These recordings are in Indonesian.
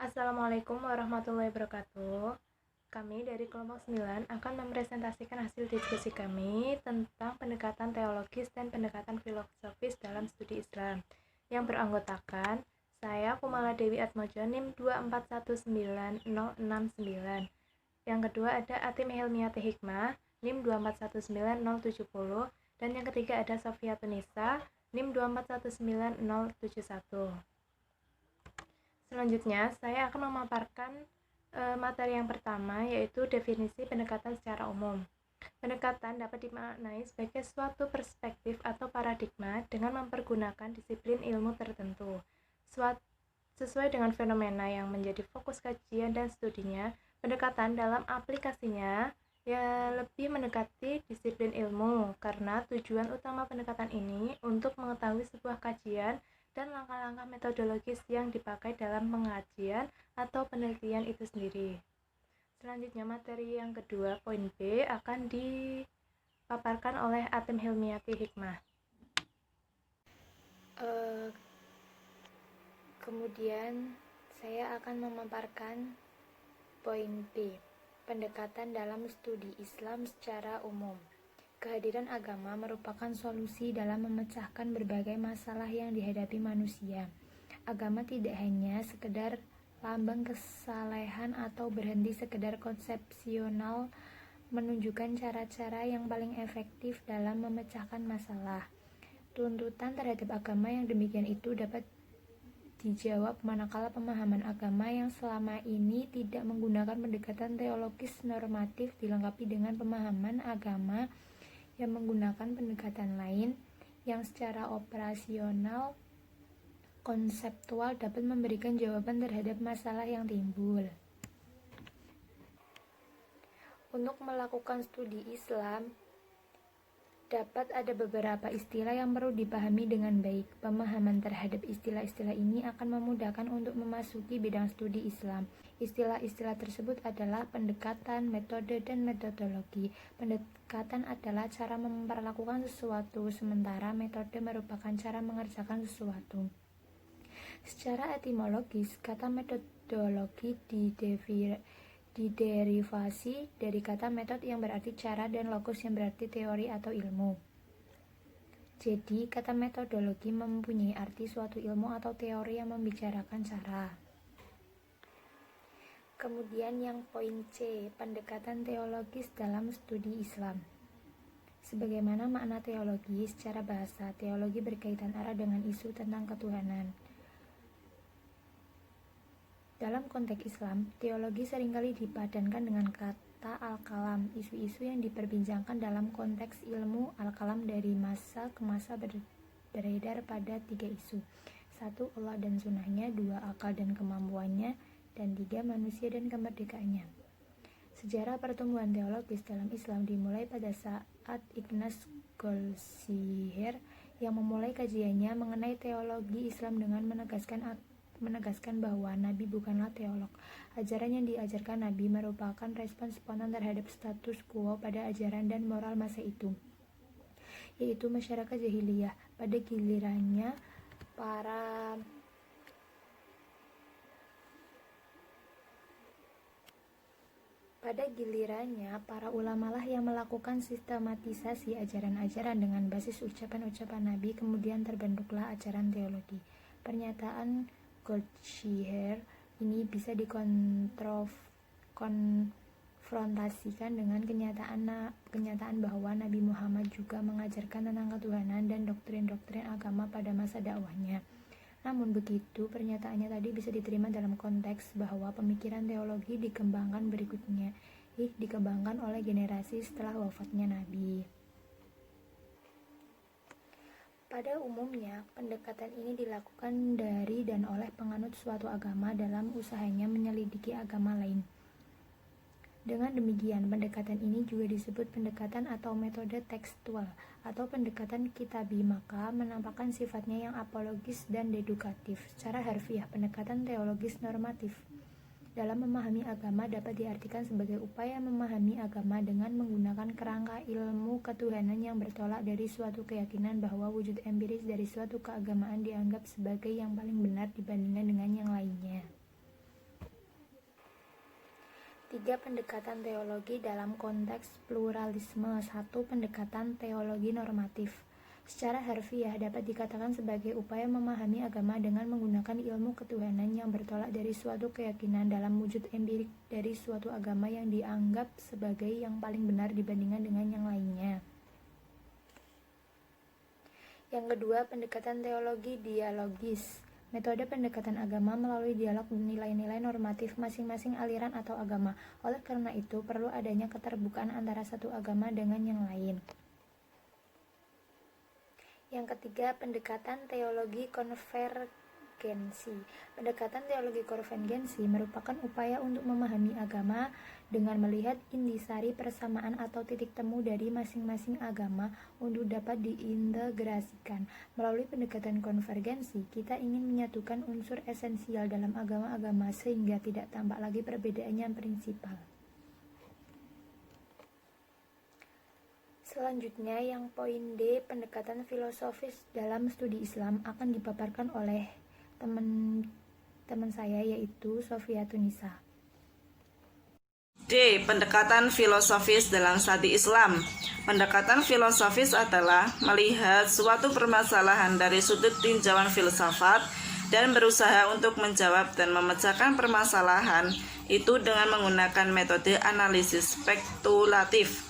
Assalamualaikum warahmatullahi wabarakatuh. Kami dari kelompok 9 akan mempresentasikan hasil diskusi kami tentang pendekatan teologis dan pendekatan filosofis dalam studi Islam yang beranggotakan saya Kumala Dewi Atmojo NIM 2419069. Yang kedua ada Atim Hilmiati Hikmah NIM 2419070 dan yang ketiga ada Sofia Tunisa NIM 2419071. Selanjutnya, saya akan memaparkan materi yang pertama, yaitu definisi pendekatan secara umum. Pendekatan dapat dimaknai sebagai suatu perspektif atau paradigma dengan mempergunakan disiplin ilmu tertentu. Sesuai dengan fenomena yang menjadi fokus kajian dan studinya, pendekatan dalam aplikasinya lebih mendekati disiplin ilmu, karena tujuan utama pendekatan ini untuk mengetahui sebuah kajian dan langkah-langkah metodologis yang dipakai dalam pengajian atau penelitian itu sendiri. Selanjutnya materi yang kedua, poin B, akan dipaparkan oleh Atim Hilmiati Hikmah. Kemudian saya akan memaparkan poin B, pendekatan dalam studi Islam secara umum. Kehadiran agama merupakan solusi dalam memecahkan berbagai masalah yang dihadapi manusia. Agama tidak hanya sekedar lambang kesalehan atau berhenti sekedar konsepsional menunjukkan cara-cara yang paling efektif dalam memecahkan masalah. Tuntutan terhadap agama yang demikian itu dapat dijawab manakala pemahaman agama yang selama ini tidak menggunakan pendekatan teologis normatif dilengkapi dengan pemahaman agama yang menggunakan pendekatan lain yang secara operasional konseptual dapat memberikan jawaban terhadap masalah yang timbul. Untuk melakukan studi Islam, dapat ada beberapa istilah yang perlu dipahami dengan baik. Pemahaman terhadap istilah-istilah ini akan memudahkan untuk memasuki bidang studi Islam. Istilah-istilah tersebut adalah pendekatan, metode, dan metodologi. Pendekatan adalah cara memperlakukan sesuatu, sementara metode merupakan cara mengerjakan sesuatu. Secara etimologis, kata metodologi diderivasi dari kata metode yang berarti cara dan logos yang berarti teori atau ilmu. Jadi, kata metodologi mempunyai arti suatu ilmu atau teori yang membicarakan cara. Kemudian yang poin C, pendekatan teologis dalam studi Islam. Sebagaimana makna teologi secara bahasa, teologi berkaitan erat dengan isu tentang ketuhanan. Dalam konteks Islam, teologi seringkali dipadankan dengan kata al-kalam. Isu-isu yang diperbincangkan dalam konteks ilmu al-kalam dari masa ke masa beredar pada 3 isu. 1. Allah dan sunnahnya, 2. Akal dan kemampuannya, dan 3. Manusia dan kemerdekaannya. Sejarah pertumbuhan teologis dalam Islam dimulai pada saat Ignaz Goldziher yang memulai kajiannya mengenai teologi Islam dengan menegaskan bahwa Nabi bukanlah teolog. Ajaran yang diajarkan Nabi merupakan respon spontan terhadap status quo pada ajaran dan moral masa itu, yaitu masyarakat jahiliyah. Pada gilirannya, para ulamalah yang melakukan sistematisasi ajaran-ajaran dengan basis ucapan-ucapan Nabi, kemudian terbentuklah ajaran teologi. Pernyataan Goldziher ini bisa dikonfrontasikan dengan kenyataan bahwa Nabi Muhammad juga mengajarkan tentang ketuhanan dan doktrin-doktrin agama pada masa dakwahnya. Namun begitu, pernyataannya tadi bisa diterima dalam konteks bahwa pemikiran teologi dikembangkan oleh generasi setelah wafatnya Nabi. Pada umumnya, pendekatan ini dilakukan dari dan oleh penganut suatu agama dalam usahanya menyelidiki agama lain. Dengan demikian, pendekatan ini juga disebut pendekatan atau metode tekstual atau pendekatan kitabi, maka menampakkan sifatnya yang apologis dan dedukatif. Secara harfiah, pendekatan teologis normatif dalam memahami agama dapat diartikan sebagai upaya memahami agama dengan menggunakan kerangka ilmu ketuhanan yang bertolak dari suatu keyakinan bahwa wujud empiris dari suatu keagamaan dianggap sebagai yang paling benar dibandingkan dengan yang lainnya. ketiga, pendekatan teologi dalam konteks pluralisme. 1. Pendekatan teologi normatif. Secara harfiah dapat dikatakan sebagai upaya memahami agama dengan menggunakan ilmu ketuhanan yang bertolak dari suatu keyakinan dalam wujud empirik dari suatu agama yang dianggap sebagai yang paling benar dibandingkan dengan yang lainnya. Yang kedua, pendekatan teologi dialogis. Metode pendekatan agama melalui dialog nilai-nilai normatif masing-masing aliran atau agama. Oleh karena itu, perlu adanya keterbukaan antara satu agama dengan yang lain. Yang ketiga, pendekatan teologi konvergensi. Pendekatan teologi konvergensi merupakan upaya untuk memahami agama dengan melihat intisari persamaan atau titik temu dari masing-masing agama untuk dapat diintegrasikan. Melalui pendekatan konvergensi, kita ingin menyatukan unsur esensial dalam agama-agama sehingga tidak tampak lagi perbedaan yang prinsipal. Selanjutnya, yang poin D, pendekatan filosofis dalam studi Islam akan dipaparkan oleh teman saya, yaitu Sofia Tunisa. D. Pendekatan filosofis dalam studi Islam. Pendekatan filosofis adalah melihat suatu permasalahan dari sudut tinjauan filsafat dan berusaha untuk menjawab dan memecahkan permasalahan itu dengan menggunakan metode analisis spekulatif.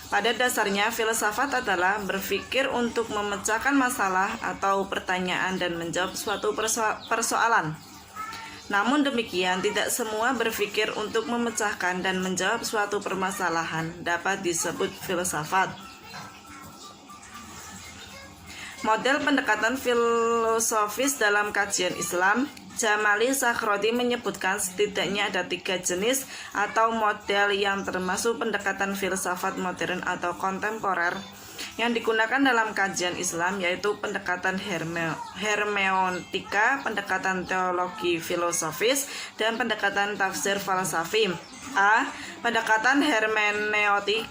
Pada dasarnya, filsafat adalah berpikir untuk memecahkan masalah atau pertanyaan dan menjawab suatu persoalan. Namun demikian, tidak semua berpikir untuk memecahkan dan menjawab suatu permasalahan dapat disebut filsafat. Model pendekatan filosofis dalam kajian Islam, Jamali Sakhrodi menyebutkan setidaknya ada 3 jenis atau model yang termasuk pendekatan filsafat modern atau kontemporer yang digunakan dalam kajian Islam, yaitu pendekatan hermeneutika, pendekatan teologi filosofis, dan pendekatan tafsir falsafi. A. Pendekatan hermeneutik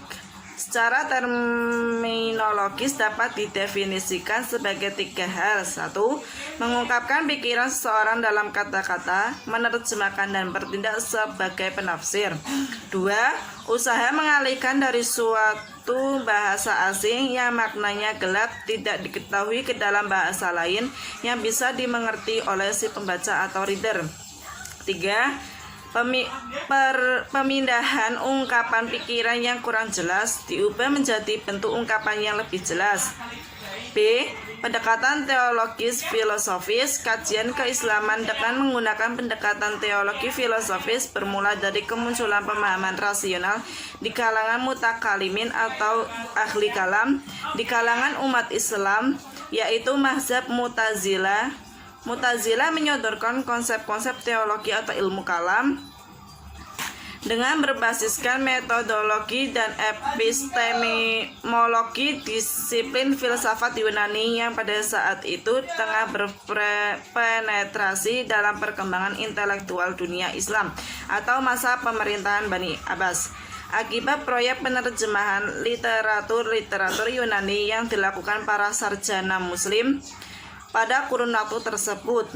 secara terminologis dapat didefinisikan sebagai 3 hal. 1. Mengungkapkan pikiran seseorang dalam kata-kata, menerjemahkan dan bertindak sebagai penafsir. 2. Usaha mengalihkan dari suatu bahasa asing yang maknanya gelap tidak diketahui ke dalam bahasa lain yang bisa dimengerti oleh si pembaca atau reader. 3. Pemindahan ungkapan pikiran yang kurang jelas diubah menjadi bentuk ungkapan yang lebih jelas. B. Pendekatan teologis filosofis. Kajian keislaman dengan menggunakan pendekatan teologi filosofis bermula dari kemunculan pemahaman rasional di kalangan mutakalimin atau ahli kalam di kalangan umat Islam, yaitu mazhab Mu'tazilah. Mu'tazilah menyodorkan konsep-konsep teologi atau ilmu kalam dengan berbasiskan metodologi dan epistemologi disiplin filsafat Yunani yang pada saat itu tengah berpenetrasi dalam perkembangan intelektual dunia Islam atau masa pemerintahan Bani Abbas. Akibat proyek penerjemahan literatur Yunani yang dilakukan para sarjana muslim pada kurun waktu tersebut.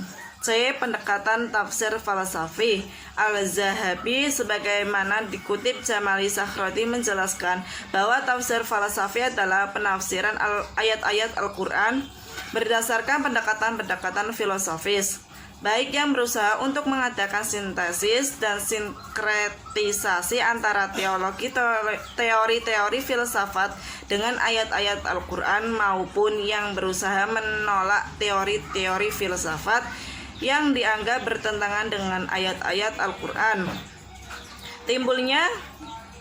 C. Pendekatan tafsir falsafi. Al-Zahabi sebagaimana dikutip Jamali Sakhrodi menjelaskan bahwa tafsir falsafi adalah penafsiran ayat-ayat Al-Quran berdasarkan pendekatan-pendekatan filosofis, baik yang berusaha untuk mengadakan sintesis dan sinkretisasi antara teori-teori filsafat dengan ayat-ayat Al-Quran maupun yang berusaha menolak teori-teori filsafat yang dianggap bertentangan dengan ayat-ayat Al-Quran. Timbulnya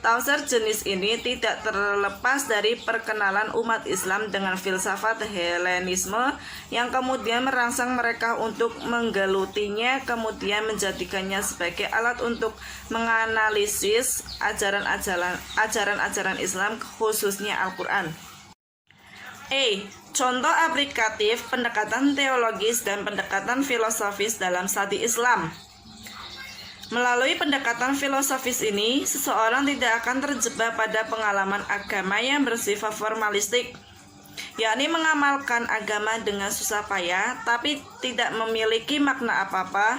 tafsir jenis ini tidak terlepas dari perkenalan umat Islam dengan filsafat Helenisme yang kemudian merangsang mereka untuk menggelutinya, kemudian menjadikannya sebagai alat untuk menganalisis ajaran-ajaran Islam, khususnya Al-Quran. Contoh aplikatif pendekatan teologis dan pendekatan filosofis dalam studi Islam. Melalui pendekatan filosofis ini, seseorang tidak akan terjebak pada pengalaman agama yang bersifat formalistik, yakni mengamalkan agama dengan susah payah, tapi tidak memiliki makna apa-apa,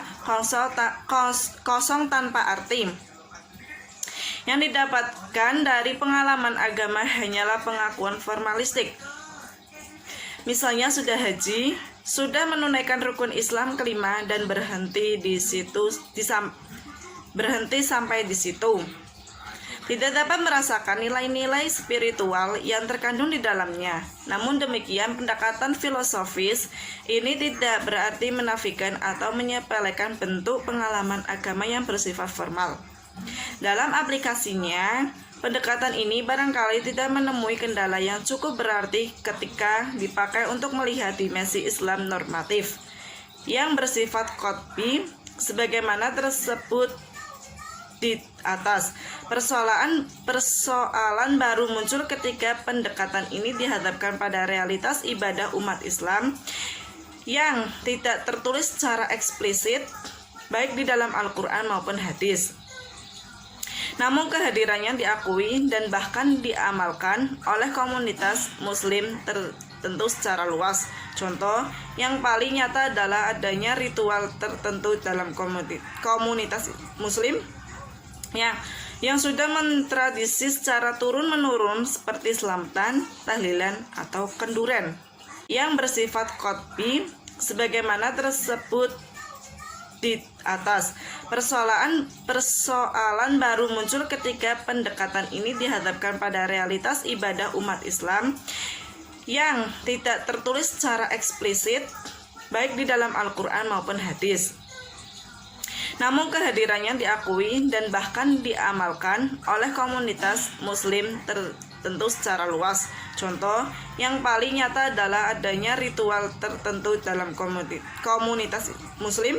kosong tanpa arti. Yang didapatkan dari pengalaman agama hanyalah pengakuan formalistik. Misalnya sudah haji, sudah menunaikan rukun Islam kelima dan berhenti sampai di situ. Tidak dapat merasakan nilai-nilai spiritual yang terkandung di dalamnya. Namun demikian, pendekatan filosofis ini tidak berarti menafikan atau menyepelekan bentuk pengalaman agama yang bersifat formal. Dalam aplikasinya, pendekatan ini barangkali tidak menemui kendala yang cukup berarti ketika dipakai untuk melihat dimensi Islam normatif yang bersifat qotbi sebagaimana tersebut di atas. Persoalan baru muncul ketika pendekatan ini dihadapkan pada realitas ibadah umat Islam yang tidak tertulis secara eksplisit baik di dalam Al-Quran maupun hadis. Namun kehadirannya diakui dan bahkan diamalkan oleh komunitas muslim tertentu secara luas. Contoh yang paling nyata adalah adanya ritual tertentu dalam komunitas muslim yang sudah mentradisi secara turun-menurun seperti selamatan, tahlilan, atau kenduren yang bersifat qotbi sebagaimana tersebut di atas. Persoalan baru muncul ketika pendekatan ini dihadapkan pada realitas ibadah umat Islam yang tidak tertulis secara eksplisit baik di dalam Al-Quran maupun hadis. Namun kehadirannya diakui dan bahkan diamalkan oleh komunitas muslim tertentu secara luas. Contoh yang paling nyata adalah adanya ritual tertentu dalam komunitas muslim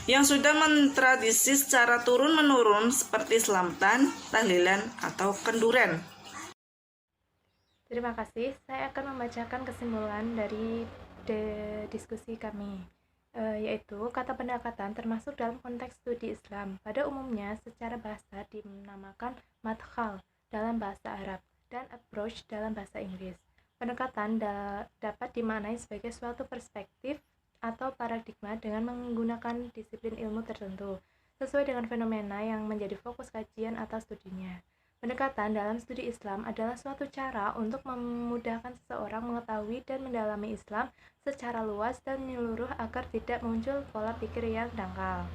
yang sudah mentradisi secara turun-menurun seperti selamatan, tahlilan, atau kenduren. Terima kasih. Saya akan membacakan kesimpulan dari diskusi kami. Yaitu kata pendekatan termasuk dalam konteks studi Islam. Pada umumnya secara bahasa dinamakan madkhal dalam bahasa Arab dan approach dalam bahasa Inggris. Pendekatan dapat dimaknai sebagai suatu perspektif atau paradigma dengan menggunakan disiplin ilmu tertentu sesuai dengan fenomena yang menjadi fokus kajian atau studinya. Pendekatan dalam studi Islam adalah suatu cara untuk memudahkan seseorang mengetahui dan mendalami Islam secara luas dan menyeluruh agar tidak muncul pola pikir yang dangkal.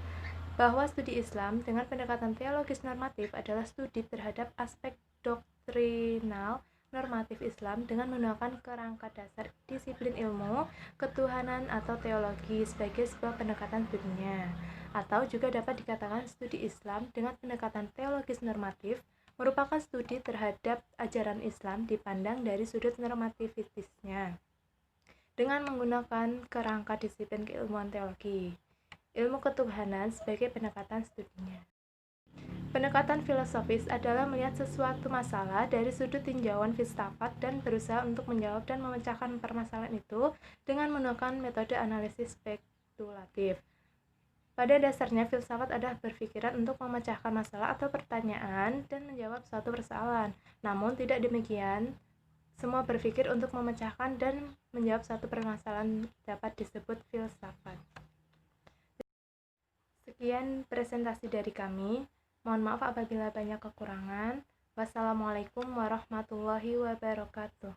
Bahwa studi Islam dengan pendekatan teologis normatif adalah studi terhadap aspek doktrinal normatif Islam dengan menggunakan kerangka dasar disiplin ilmu, ketuhanan atau teologi sebagai sebuah pendekatan studinya. Atau juga dapat dikatakan studi Islam dengan pendekatan teologis normatif merupakan studi terhadap ajaran Islam dipandang dari sudut normativitasnya dengan menggunakan kerangka disiplin keilmuan teologi, ilmu ketuhanan sebagai pendekatan studinya. Pendekatan filosofis adalah melihat sesuatu masalah dari sudut tinjauan filsafat dan berusaha untuk menjawab dan memecahkan permasalahan itu dengan menggunakan metode analisis spekulatif. Pada dasarnya, filsafat adalah berpikiran untuk memecahkan masalah atau pertanyaan dan menjawab suatu persoalan. Namun tidak demikian, semua berpikir untuk memecahkan dan menjawab suatu permasalahan dapat disebut filsafat. Sekian presentasi dari kami. Mohon maaf apabila banyak kekurangan. Wassalamualaikum warahmatullahi wabarakatuh.